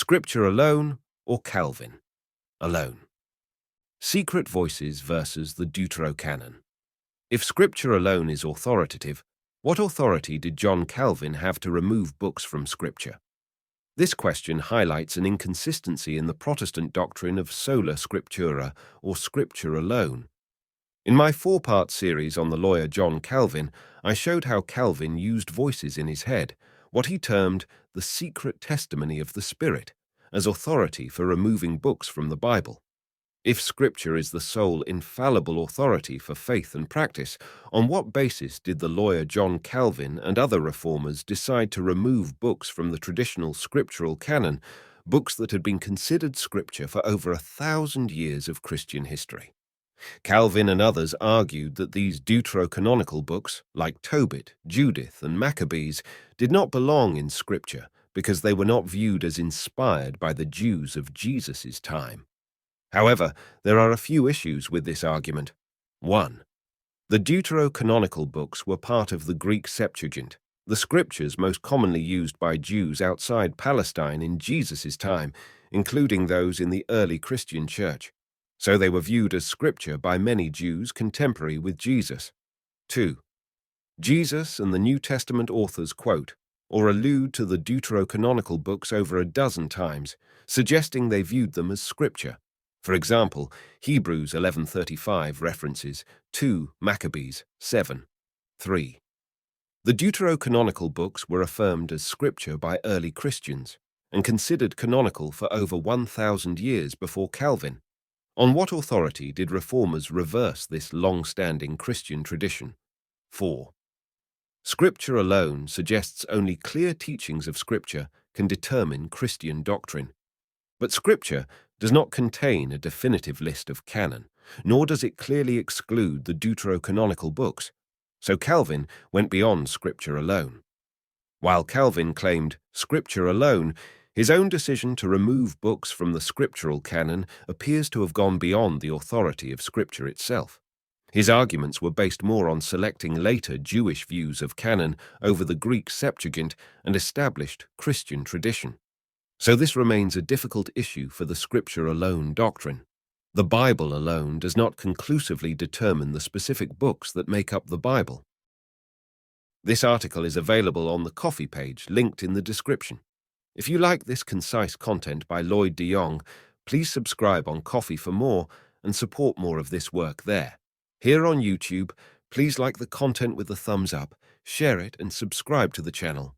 Scripture alone or Calvin alone? Secret voices versus the Deuterocanon. If Scripture alone is authoritative, what authority did John Calvin have to remove books from Scripture? This question highlights an inconsistency in the Protestant doctrine of sola scriptura, or Scripture alone. In my four-part series on the lawyer John Calvin, I showed how Calvin used voices in his head, what he termed the secret testimony of the Spirit, as authority for removing books from the Bible. If Scripture is the sole infallible authority for faith and practice, on what basis did the lawyer John Calvin and other reformers decide to remove books from the traditional scriptural canon, books that had been considered Scripture for over 1,000 years of Christian history? Calvin and others argued that these deuterocanonical books, like Tobit, Judith, and Maccabees, did not belong in Scripture because they were not viewed as inspired by the Jews of Jesus' time. However, there are a few issues with this argument. 1. The deuterocanonical books were part of the Greek Septuagint, the scriptures most commonly used by Jews outside Palestine in Jesus' time, including those in the early Christian church. So they were viewed as scripture by many Jews contemporary with Jesus. 2. Jesus and the New Testament authors quote or allude to the deuterocanonical books over a dozen times, suggesting they viewed them as scripture. For example, Hebrews 11:35 references 2 Maccabees 7:3. The deuterocanonical books were affirmed as scripture by early Christians and considered canonical for over 1,000 years before Calvin. On what authority did reformers reverse this long-standing Christian tradition? 4. Scripture alone suggests only clear teachings of Scripture can determine Christian doctrine. But Scripture does not contain a definitive list of canon, nor does it clearly exclude the deuterocanonical books. So Calvin went beyond Scripture alone. While Calvin claimed Scripture alone, his own decision to remove books from the scriptural canon appears to have gone beyond the authority of Scripture itself. His arguments were based more on selecting later Jewish views of canon over the Greek Septuagint and established Christian tradition. So this remains a difficult issue for the Scripture alone doctrine. The Bible alone does not conclusively determine the specific books that make up the Bible. This article is available on the Coffee page linked in the description. If you like this concise content by Lloyd de Jong, please subscribe on Coffee for more and support more of this work there. Here on YouTube, please like the content with a thumbs up, share it and subscribe to the channel.